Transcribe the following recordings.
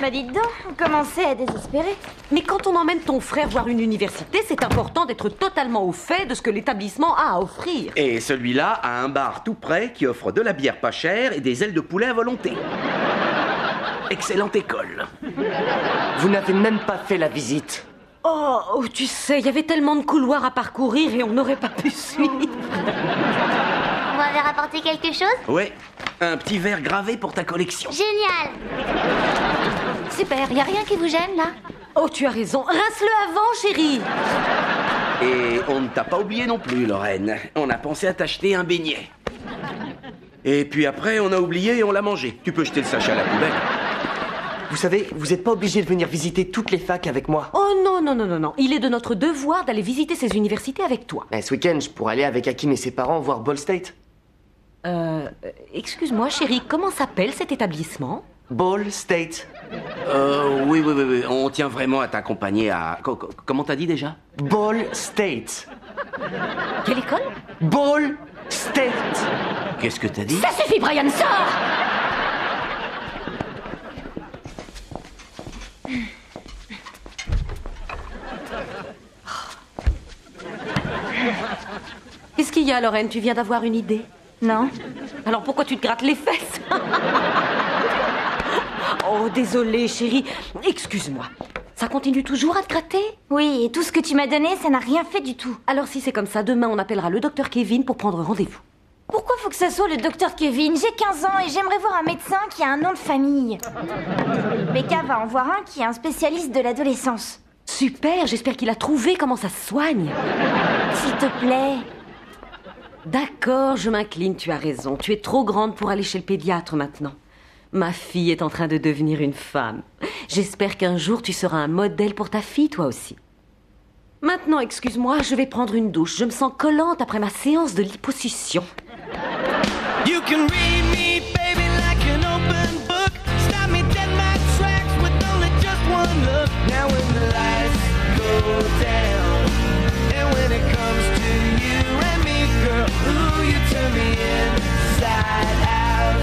Bah dites donc, vous commencez à désespérer. Mais quand on emmène ton frère voir une université, c'est important d'être totalement au fait de ce que l'établissement a à offrir. Et celui-là a un bar tout près qui offre de la bière pas chère et des ailes de poulet à volonté. Excellente école. Vous n'avez même pas fait la visite. Oh, tu sais, il y avait tellement de couloirs à parcourir et on n'aurait pas pu suivre. Vous m'avez rapporté quelque chose? Ouais, un petit verre gravé pour ta collection. Génial! Super, y a rien qui vous gêne, là? Oh, tu as raison. Rince-le avant, chérie. Et on ne t'a pas oublié non plus, Lorraine. On a pensé à t'acheter un beignet. Et puis après, on a oublié et on l'a mangé. Tu peux jeter le sachet à la poubelle. Vous savez, vous n'êtes pas obligé de venir visiter toutes les facs avec moi. Oh non, non, non, non, non. Il est de notre devoir d'aller visiter ces universités avec toi. Ce week-end, je pourrais aller avec Hakim et ses parents voir Ball State. Excuse-moi, chérie, comment s'appelle cet établissement? Ball State. Oui, on tient vraiment à t'accompagner à... Comment t'as dit déjà? Ball State. Quelle école? Ball State. Qu'est-ce que t'as dit? Ça suffit, Brian, sors! Qu'est-ce qu'il y a, Lorraine? Tu viens d'avoir une idée? Non. Alors pourquoi tu te grattes les fesses? Oh, désolée, chérie. Excuse-moi. Ça continue toujours à te gratter? Oui, et tout ce que tu m'as donné, ça n'a rien fait du tout. Alors si c'est comme ça, demain on appellera le docteur Kevin pour prendre rendez-vous. Pourquoi faut que ça soit le docteur Kevin? J'ai 15 ans et j'aimerais voir un médecin qui a un nom de famille. Becca va en voir un qui est un spécialiste de l'adolescence. Super, j'espère qu'il a trouvé comment ça se soigne. S'il te plaît. D'accord, je m'incline, tu as raison. Tu es trop grande pour aller chez le pédiatre maintenant. Ma fille est en train de devenir une femme. J'espère qu'un jour tu seras un modèle pour ta fille, toi aussi. Maintenant, excuse-moi, je vais prendre une douche. Je me sens collante après ma séance de liposuction. You can read me, baby, like an open book. Stop me dead in my tracks with only just one look. Now when the lights go down, and when it comes to you and me, girl, ooh, you turn me inside out.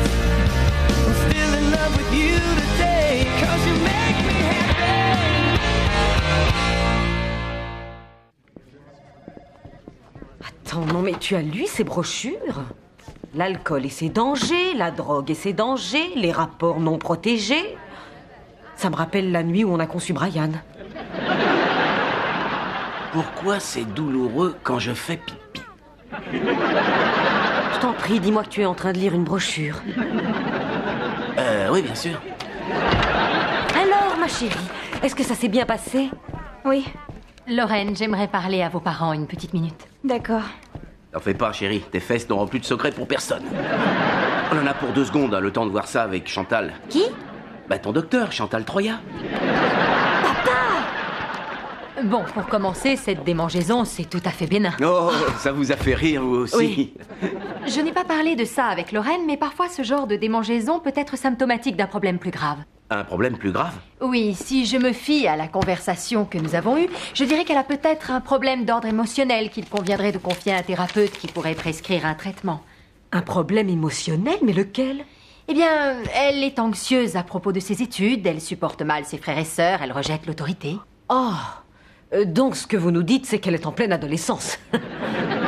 I'm still in love with you today, 'cause you make me happy. Attends, non mais tu as lu ces brochures? L'alcool et ses dangers, la drogue et ses dangers, les rapports non protégés. Ça me rappelle la nuit où on a conçu Brian. Pourquoi c'est douloureux quand je fais pipi? Je t'en prie, dis-moi que tu es en train de lire une brochure. Oui, bien sûr. Alors, ma chérie, est-ce que ça s'est bien passé? Oui, Lorraine, j'aimerais parler à vos parents une petite minute. d'accord. T'en fais pas, chérie. Tes fesses n'auront plus de secret pour personne. On en a pour 2 secondes, hein, le temps de voir ça avec Chantal. Qui? Bah, ton docteur, Chantal Troya. Bon, pour commencer, cette démangeaison, c'est tout à fait bénin. Oh, ça vous a fait rire, vous aussi. Oui. Je n'ai pas parlé de ça avec Lorraine, mais parfois ce genre de démangeaison peut être symptomatique d'un problème plus grave. Un problème plus grave? Oui, si je me fie à la conversation que nous avons eue, je dirais qu'elle a peut-être un problème d'ordre émotionnel qu'il conviendrait de confier à un thérapeute qui pourrait prescrire un traitement. Un problème émotionnel, mais lequel? Eh bien, elle est anxieuse à propos de ses études, elle supporte mal ses frères et sœurs, elle rejette l'autorité. Oh, donc ce que vous nous dites, c'est qu'elle est en pleine adolescence.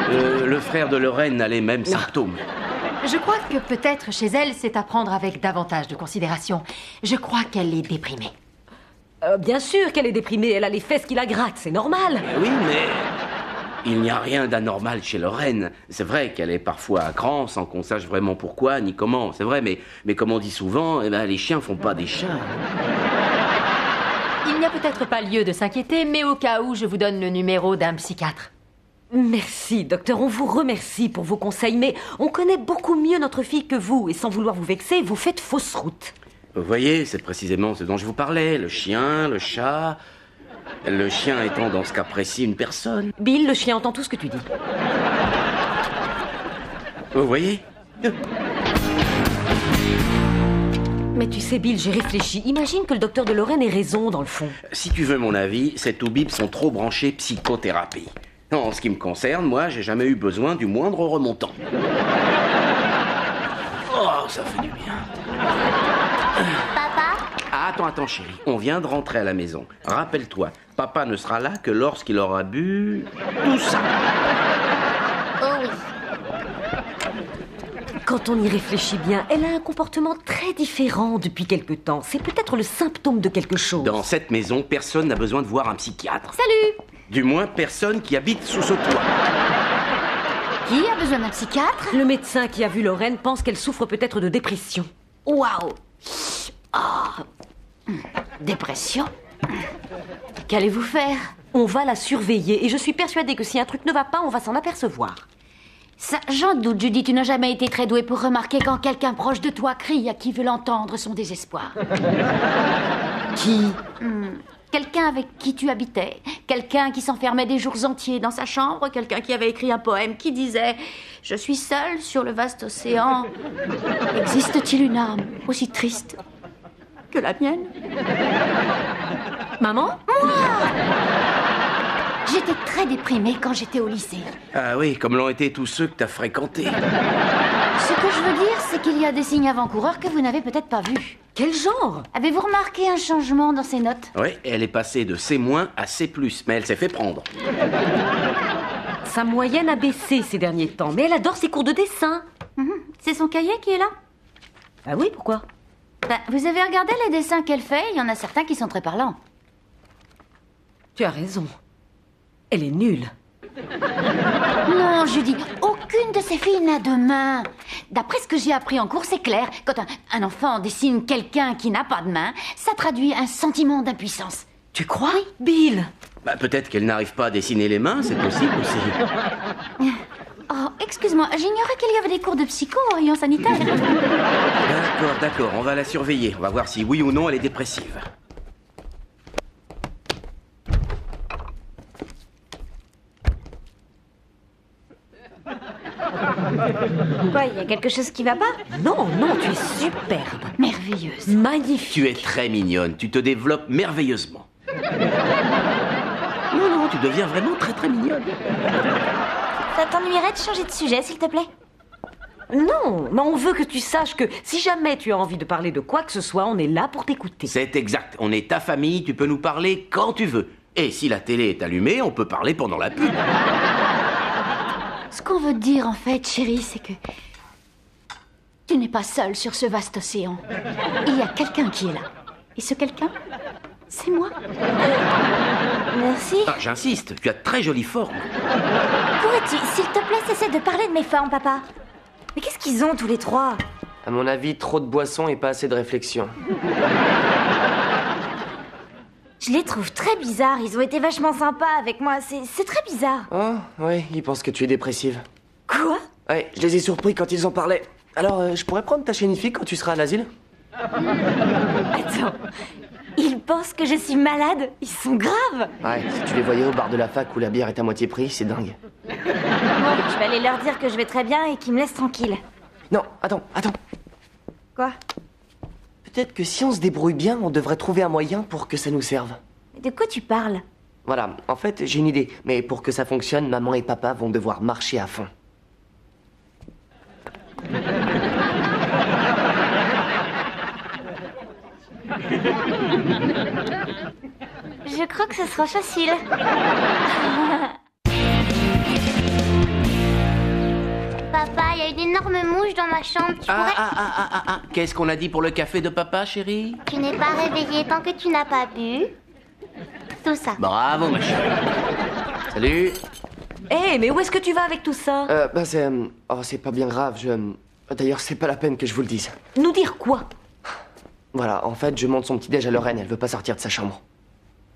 Le frère de Lorraine a les mêmes symptômes. Je crois que peut-être chez elle, c'est à prendre avec davantage de considération. Je crois qu'elle est déprimée. Bien sûr qu'elle est déprimée, elle a les fesses qui la grattent, c'est normal. Oui, mais il n'y a rien d'anormal chez Lorraine. C'est vrai qu'elle est parfois à cran, sans qu'on sache vraiment pourquoi ni comment. C'est vrai, mais comme on dit souvent, les chiens font pas des chats. Il n'y a peut-être pas lieu de s'inquiéter, mais au cas où, je vous donne le numéro d'un psychiatre. Merci, docteur, on vous remercie pour vos conseils, mais on connaît beaucoup mieux notre fille que vous, et sans vouloir vous vexer, vous faites fausse route. Vous voyez, c'est précisément ce dont je vous parlais. Le chien, le chat... Le chien étant dans ce cas précis une personne. Bill, le chien entend tout ce que tu dis. Vous voyez? Mais tu sais, Bill, j'ai réfléchi. Imagine que le docteur de Lorraine ait raison, dans le fond. Si tu veux mon avis, ces toubibs sont trop branchés psychothérapie. En ce qui me concerne, moi, j'ai jamais eu besoin du moindre remontant. Oh, ça fait du bien. Papa? Attends, chérie. On vient de rentrer à la maison. Rappelle-toi, papa ne sera là que lorsqu'il aura bu tout ça. Oh oui. Quand on y réfléchit bien, elle a un comportement très différent depuis quelque temps. C'est peut-être le symptôme de quelque chose. Dans cette maison, personne n'a besoin de voir un psychiatre. Salut! Du moins, personne qui habite sous ce toit. Qui a besoin d'un psychiatre? Le médecin qui a vu Lorraine pense qu'elle souffre peut-être de dépression. Waouh! Dépression? Qu'allez-vous faire? On va la surveiller et je suis persuadée que si un truc ne va pas, on va s'en apercevoir. Ça, j'en doute, Judy, tu n'as jamais été très douée pour remarquer quand quelqu'un proche de toi crie à qui veut l'entendre son désespoir. Qui? Quelqu'un avec qui tu habitais, quelqu'un qui s'enfermait des jours entiers dans sa chambre, quelqu'un qui avait écrit un poème qui disait « Je suis seule sur le vaste océan. Existe-t-il une âme aussi triste que la mienne ?» Maman? J'étais très déprimée quand j'étais au lycée. Ah oui, comme l'ont été tous ceux que t'as fréquentés. Ce que je veux dire, c'est qu'il y a des signes avant-coureurs que vous n'avez peut-être pas vus. Quel genre? Avez-vous remarqué un changement dans ses notes? Oui, elle est passée de C- à C+, mais elle s'est fait prendre. Sa moyenne a baissé ces derniers temps, mais elle adore ses cours de dessin. C'est son cahier qui est là? Ah oui, pourquoi? Vous avez regardé les dessins qu'elle fait? Il y en a certains qui sont très parlants. Tu as raison. Elle est nulle. Non, Judy, aucune de ces filles n'a de main. D'après ce que j'ai appris en cours, c'est clair. Quand un enfant dessine quelqu'un qui n'a pas de main, ça traduit un sentiment d'impuissance. Tu crois? Bill? Peut-être qu'elle n'arrive pas à dessiner les mains, c'est possible aussi. Oh, excuse-moi, j'ignorais qu'il y avait des cours de psycho en rayon sanitaire. D'accord, on va la surveiller. On va voir si oui ou non elle est dépressive. Quoi, il y a quelque chose qui va pas? Non, tu es superbe. Merveilleuse. Magnifique. Tu es très mignonne, tu te développes merveilleusement. Non, tu deviens vraiment très très mignonne. Ça t'ennuierait de changer de sujet, s'il te plaît? Non, mais on veut que tu saches que si jamais tu as envie de parler de quoi que ce soit, on est là pour t'écouter. C'est exact, on est ta famille, tu peux nous parler quand tu veux. Et si la télé est allumée, on peut parler pendant la pub. Ce qu'on veut te dire, en fait, chérie, c'est que tu n'es pas seule sur ce vaste océan. Il y a quelqu'un qui est là. Et ce quelqu'un, c'est moi. Merci. Ah, j'insiste, tu as de très jolies formes. Pourrais-tu, s'il te plaît, cesser de parler de mes formes, papa? Mais qu'est-ce qu'ils ont, tous les trois? À mon avis, trop de boissons et pas assez de réflexion. Je les trouve très bizarres. Ils ont été vachement sympas avec moi. C'est très bizarre. Oh, oui, ils pensent que tu es dépressive. Quoi? Ouais, je les ai surpris quand ils en parlaient. Alors, je pourrais prendre ta chénifique quand tu seras à l'asile? Attends. Ils pensent que je suis malade? Ils sont graves. Ouais, si tu les voyais au bar de la fac où la bière est à moitié prix, c'est dingue. Bon, je vais aller leur dire que je vais très bien et qu'ils me laissent tranquille. Non, attends. Quoi? Peut-être que si on se débrouille bien, on devrait trouver un moyen pour que ça nous serve. De quoi tu parles? Voilà, en fait, j'ai une idée. Mais pour que ça fonctionne, maman et papa vont devoir marcher à fond. Je crois que ce sera facile. Papa, il y a une énorme mouche dans ma chambre. Tu pourrais... Qu'est-ce qu'on a dit pour le café de papa, chérie? Tu n'es pas réveillé tant que tu n'as pas bu. Tout ça. Bravo, ma chérie. Salut. Hé, mais où est-ce que tu vas avec tout ça? C'est... Oh, c'est pas bien grave, D'ailleurs, c'est pas la peine que je vous le dise. Nous dire quoi? Voilà, en fait, je monte son petit-déj à Lorraine, elle veut pas sortir de sa chambre.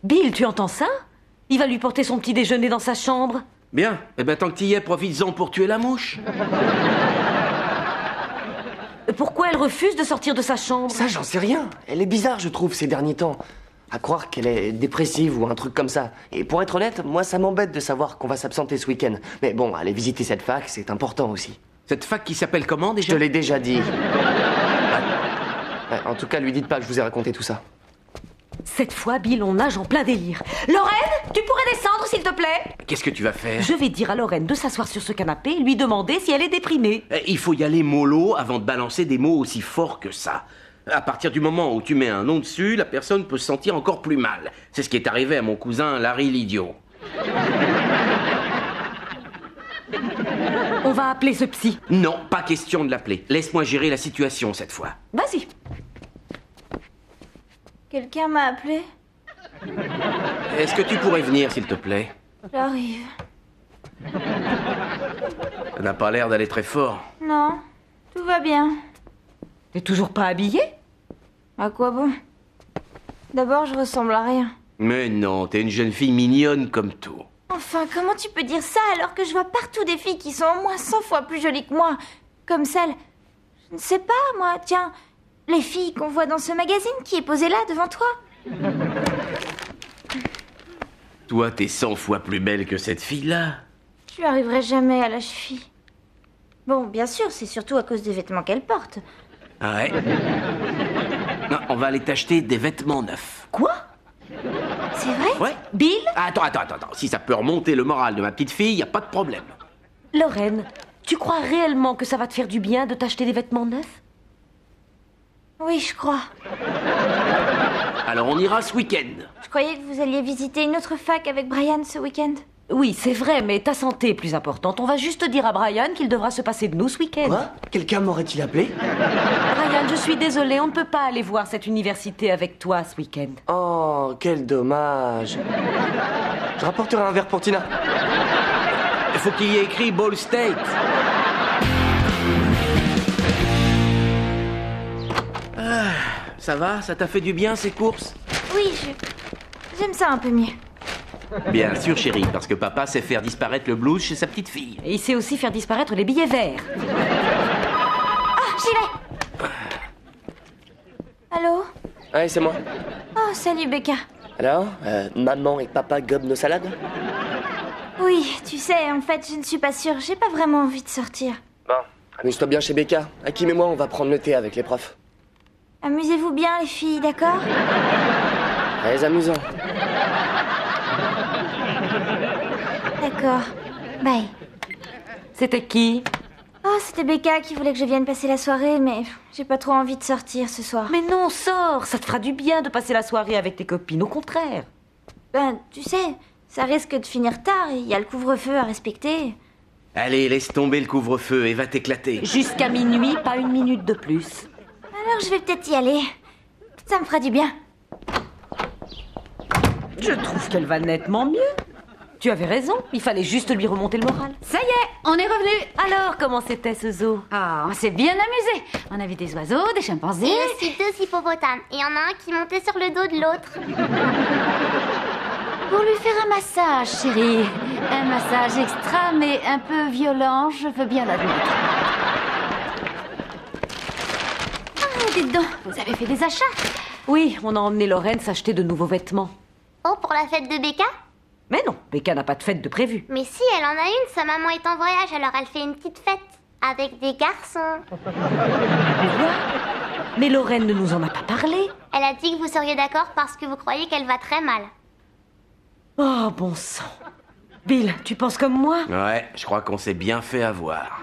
Bill, tu entends ça? Il va lui porter son petit déjeuner dans sa chambre. Bien, tant que t'y es, profites-en pour tuer la mouche. Pourquoi elle refuse de sortir de sa chambre? Ça, j'en sais rien. Elle est bizarre, je trouve, ces derniers temps. À croire qu'elle est dépressive ou un truc comme ça. Et pour être honnête, moi, ça m'embête de savoir qu'on va s'absenter ce week-end. Mais bon, aller visiter cette fac, c'est important aussi. Cette fac qui s'appelle comment, déjà? Je te l'ai déjà dit. Ouais, en tout cas, lui dites pas que je vous ai raconté tout ça. Cette fois, Bill, on nage en plein délire. Lorraine, tu pourrais descendre, s'il te plaît? Qu'est-ce que tu vas faire? Je vais dire à Lorraine de s'asseoir sur ce canapé et lui demander si elle est déprimée. Il faut y aller mollo avant de balancer des mots aussi forts que ça. À partir du moment où tu mets un nom dessus, la personne peut se sentir encore plus mal. C'est ce qui est arrivé à mon cousin Larry l'idiot. On va appeler ce psy. Non, pas question de l'appeler. Laisse-moi gérer la situation cette fois. Vas-y. Quelqu'un m'a appelé? Est-ce que tu pourrais venir, s'il te plaît? J'arrive. Ça n'a pas l'air d'aller très fort. Non, tout va bien. T'es toujours pas habillée? À quoi bon? D'abord, je ressemble à rien. Mais non, t'es une jeune fille mignonne comme tout. Enfin, comment tu peux dire ça alors que je vois partout des filles qui sont au moins 100 fois plus jolies que moi? Comme celle... Je ne sais pas, moi, tiens... Les filles qu'on voit dans ce magazine qui est posé là, devant toi. Toi, t'es 100 fois plus belle que cette fille-là. Je n'arriverai jamais à la cheville. Bon, bien sûr, c'est surtout à cause des vêtements qu'elle porte. Ah ouais? Non, on va aller t'acheter des vêtements neufs. Quoi? C'est vrai? Ouais? Bill? Attends. Si ça peut remonter le moral de ma petite fille, y a pas de problème. Lorraine, tu crois réellement que ça va te faire du bien de t'acheter des vêtements neufs? Oui, je crois. Alors on ira ce week-end. Je croyais que vous alliez visiter une autre fac avec Brian ce week-end. Oui, c'est vrai, mais ta santé est plus importante. On va juste dire à Brian qu'il devra se passer de nous ce week-end. Quoi? Quelqu'un m'aurait-il appelé? Brian, je suis désolée, on ne peut pas aller voir cette université avec toi ce week-end. Oh, quel dommage. Je rapporterai un verre pour Tina. Il faut qu'il y ait écrit Ball State. Ah, ça va? Ça t'a fait du bien ces courses? Oui, j'aime ça un peu mieux. Bien sûr, chérie, parce que papa sait faire disparaître le blues chez sa petite fille. Et il sait aussi faire disparaître les billets verts. Ah, j'y vais. Allô? Ouais, c'est moi. Oh, salut Becca. Alors, maman et papa gobent nos salades? Oui, tu sais, en fait, je ne suis pas sûre. J'ai pas vraiment envie de sortir. Bon, amuse-toi bien chez Becca. Hakim et moi, on va prendre le thé avec les profs. Amusez-vous bien, les filles, d'accord? Très amusant. D'accord. Bye. C'était qui? Oh, c'était Becca qui voulait que je vienne passer la soirée, mais j'ai pas trop envie de sortir ce soir. Mais non, sors, ça te fera du bien de passer la soirée avec tes copines, au contraire. Ben, tu sais, ça risque de finir tard, il y a le couvre-feu à respecter. Allez, laisse tomber le couvre-feu et va t'éclater. Jusqu'à minuit, pas une minute de plus. Alors je vais peut-être y aller. Ça me fera du bien. Je trouve qu'elle va nettement mieux. Tu avais raison, il fallait juste lui remonter le moral. Ça y est, on est revenu. Alors, comment c'était ce zoo? Ah, on s'est bien amusé. On a vu des oiseaux, des chimpanzés. Et aussi 2 hippopotames. Et il y en a un qui montait sur le dos de l'autre. Pour lui faire un massage, chérie. Un massage extra, mais un peu violent, je veux bien l'admettre. Ah, dites donc, vous avez fait des achats? Oui, on a emmené Lorraine s'acheter de nouveaux vêtements. Oh, pour la fête de Becca? Mais non, Becca n'a pas de fête de prévu. Mais si, elle en a une. Sa maman est en voyage, alors elle fait une petite fête. Avec des garçons. Mais Lorraine ne nous en a pas parlé. Elle a dit que vous seriez d'accord parce que vous croyez qu'elle va très mal. Oh, bon sang. Bill, tu penses comme moi? Ouais, je crois qu'on s'est bien fait avoir.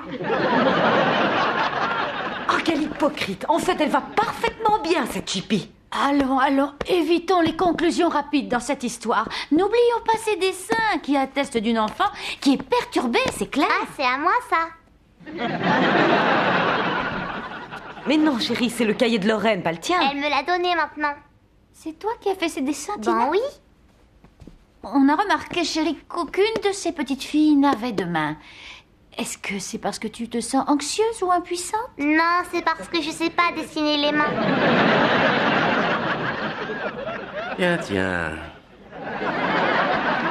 Oh, quelle hypocrite. En fait, elle va parfaitement bien, cette chippie. Allons, évitons les conclusions rapides dans cette histoire. N'oublions pas ces dessins qui attestent d'une enfant qui est perturbée, c'est clair. Ah, c'est à moi ça. Mais non, chérie, c'est le cahier de Lorraine, pas le tien. Elle me l'a donné maintenant. C'est toi qui as fait ces dessins, Tina? Ben oui. On a remarqué, chérie, qu'aucune de ces petites filles n'avait de main. Est-ce que c'est parce que tu te sens anxieuse ou impuissante? Non, c'est parce que je sais pas dessiner les mains. Tiens.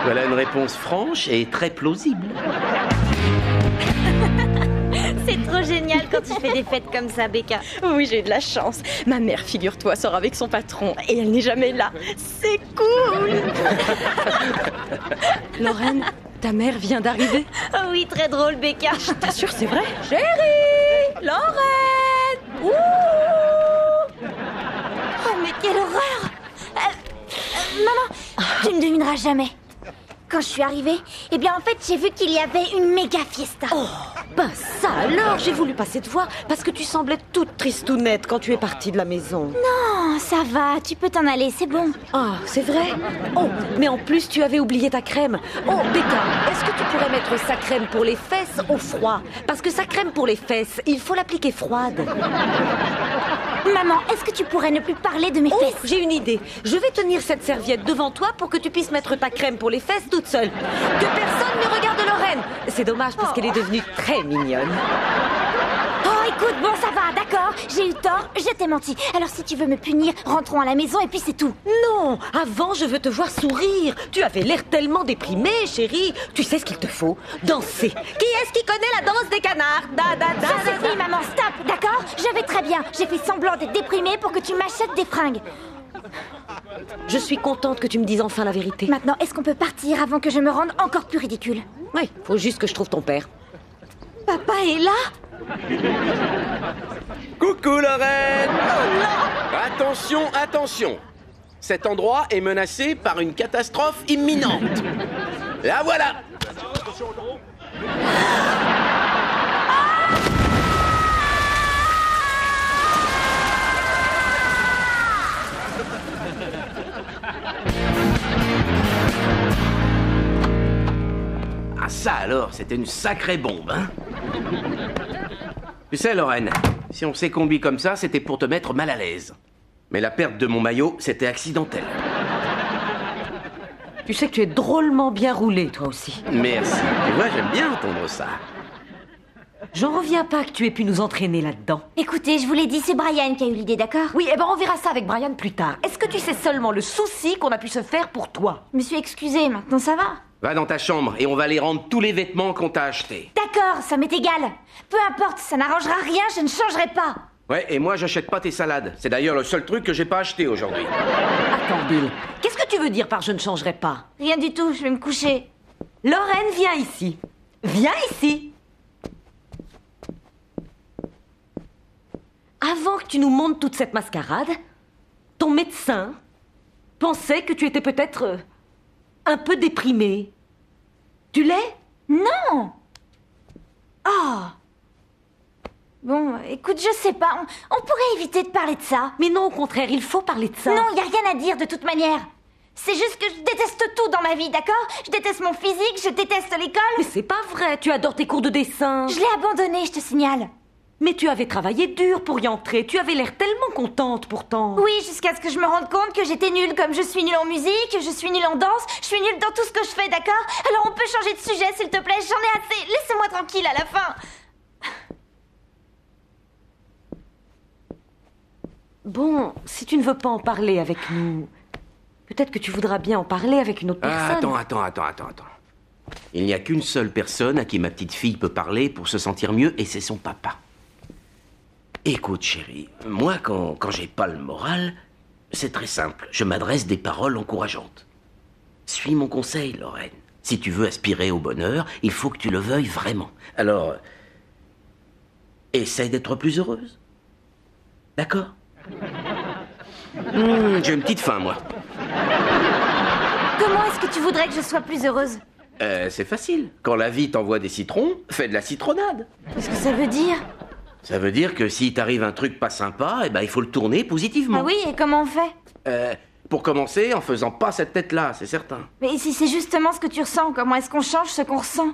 Voilà une réponse franche et très plausible. C'est trop génial quand tu fais des fêtes comme ça, Becca. Oui, j'ai de la chance. Ma mère, figure-toi, sort avec son patron et elle n'est jamais là. C'est cool. Lorraine, ta mère vient d'arriver. Oh oui, très drôle, Becca. Je t'assure, c'est vrai. Chérie, Lorraine. Ouh. Oh, mais quelle horreur. Maman, tu ne devineras jamais. Quand je suis arrivée, eh bien en fait j'ai vu qu'il y avait une méga fiesta. Oh, Ben ça alors, j'ai voulu passer te voir parce que tu semblais toute tristounette quand tu es partie de la maison. Non, ça va, tu peux t'en aller, c'est bon. Ah, c'est vrai? Oh, mais en plus tu avais oublié ta crème. Oh, Becca, est-ce que tu pourrais mettre sa crème pour les fesses au froid? Parce que sa crème pour les fesses, il faut l'appliquer froide. Maman, est-ce que tu pourrais ne plus parler de mes Oh, fesses? j'ai une idée. Je vais tenir cette serviette devant toi pour que tu puisses mettre ta crème pour les fesses toute seule. Que personne ne regarde Lorraine. C'est dommage parce qu'elle est devenue très mignonne. Oh, écoute, bon, ça va, d'accord. J'ai eu tort, je t'ai menti. Alors si tu veux me punir, rentrons à la maison et puis c'est tout. Non, avant je veux te voir sourire. Tu avais l'air tellement déprimée, chérie. Tu sais ce qu'il te faut? Danser. Qui est-ce qui connaît la danse des canards? Da, da, da, Ça da, suffit, maman, stop, d'accord? Je vais très bien. J'ai fait semblant d'être déprimée pour que tu m'achètes des fringues. Je suis contente que tu me dises enfin la vérité. Maintenant, est-ce qu'on peut partir avant que je me rende encore plus ridicule? Oui, faut juste que je trouve ton père. Papa est là? Coucou Lorraine! Attention, attention! Cet endroit est menacé par une catastrophe imminente. La voilà! Ah ça alors, c'était une sacrée bombe, hein? Tu sais, Lorraine, si on s'est combi comme ça, c'était pour te mettre mal à l'aise. Mais la perte de mon maillot, c'était accidentel. Tu sais que tu es drôlement bien roulé, toi aussi. Merci. Tu vois, j'aime bien entendre ça. J'en reviens pas que tu aies pu nous entraîner là-dedans. Écoutez, je vous l'ai dit, c'est Brian qui a eu l'idée, d'accord? Oui, eh ben on verra ça avec Brian plus tard. Est-ce que tu sais seulement le souci qu'on a pu se faire pour toi? Je me suis excusée, maintenant ça va. Va dans ta chambre et on va aller rendre tous les vêtements qu'on t'a achetés. D'accord, ça m'est égal. Peu importe, ça n'arrangera rien, je ne changerai pas. Ouais, et moi j'achète pas tes salades. C'est d'ailleurs le seul truc que j'ai pas acheté aujourd'hui. Attends, Bill, qu'est-ce que tu veux dire par je ne changerai pas? Rien du tout, je vais me coucher. Lorraine, viens ici. Viens ici. Avant que tu nous montres toute cette mascarade, ton médecin pensait que tu étais peut-être un peu déprimée. Tu l'es? Non. Oh. Bon, écoute, je sais pas, on pourrait éviter de parler de ça. Mais non, au contraire, il faut parler de ça. Non, y a rien à dire de toute manière. C'est juste que je déteste tout dans ma vie, d'accord? Je déteste mon physique, je déteste l'école. Mais c'est pas vrai, tu adores tes cours de dessin. Je l'ai abandonné, je te signale. Mais tu avais travaillé dur pour y entrer, tu avais l'air tellement contente pourtant. Oui, jusqu'à ce que je me rende compte que j'étais nulle, comme je suis nulle en musique, je suis nulle en danse, je suis nulle dans tout ce que je fais, d'accord? Alors on peut changer de sujet, s'il te plaît, j'en ai assez, laissez-moi tranquille à la fin. Bon, si tu ne veux pas en parler avec nous, peut-être que tu voudras bien en parler avec une autre personne. Attends. Il n'y a qu'une seule personne à qui ma petite fille peut parler pour se sentir mieux, et c'est son papa. Écoute, chérie, moi, quand j'ai pas le moral, c'est très simple. Je m'adresse des paroles encourageantes. Suis mon conseil, Lorraine. Si tu veux aspirer au bonheur, il faut que tu le veuilles vraiment. Alors, essaye d'être plus heureuse. D'accord? J'ai une petite faim, moi. Comment est-ce que tu voudrais que je sois plus heureuse? C'est facile. Quand la vie t'envoie des citrons, fais de la citronnade. Qu'est-ce que ça veut dire? Ça veut dire que si t'arrive un truc pas sympa, eh ben, il faut le tourner positivement. Ah oui, et comment on fait? Pour commencer, en faisant pas cette tête-là, c'est certain. Mais si c'est justement ce que tu ressens, comment est-ce qu'on change ce qu'on ressent?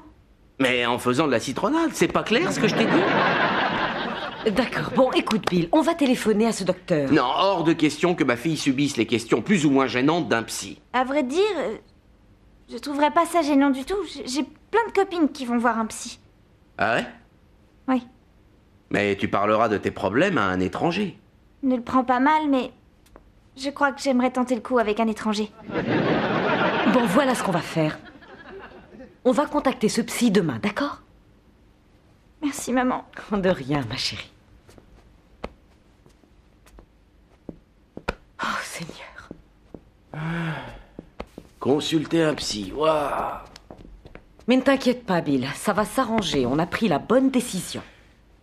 Mais en faisant de la citronnade, c'est pas clair ce que je t'ai dit? D'accord, bon, écoute Bill, on va téléphoner à ce docteur. Non, hors de question que ma fille subisse les questions plus ou moins gênantes d'un psy. À vrai dire, je trouverais pas ça gênant du tout. J'ai plein de copines qui vont voir un psy. Ah ouais? Oui. Mais tu parleras de tes problèmes à un étranger. Ne le prends pas mal, mais je crois que j'aimerais tenter le coup avec un étranger. Bon, voilà ce qu'on va faire. On va contacter ce psy demain, d'accord? Merci, maman. De rien, ma chérie. Oh, Seigneur. Consulter un psy, waouh! Mais ne t'inquiète pas, Bill, ça va s'arranger. On a pris la bonne décision.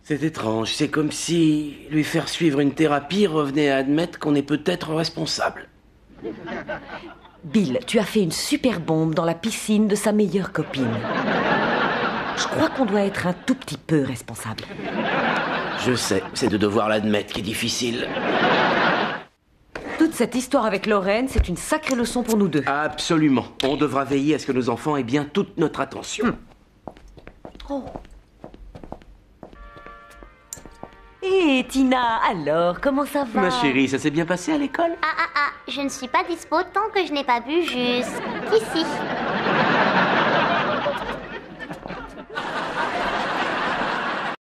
C'est étrange, c'est comme si lui faire suivre une thérapie revenait à admettre qu'on est peut-être responsable. Bill, tu as fait une super bombe dans la piscine de sa meilleure copine. Je crois qu'on doit être un tout petit peu responsable. Je sais, c'est de devoir l'admettre qui est difficile. Toute cette histoire avec Lorraine, c'est une sacrée leçon pour nous deux. Absolument. On devra veiller à ce que nos enfants aient bien toute notre attention. Hé, Tina, alors, comment ça va? Ma chérie, ça s'est bien passé à l'école? Je ne suis pas dispo tant que je n'ai pas bu jusqu'ici.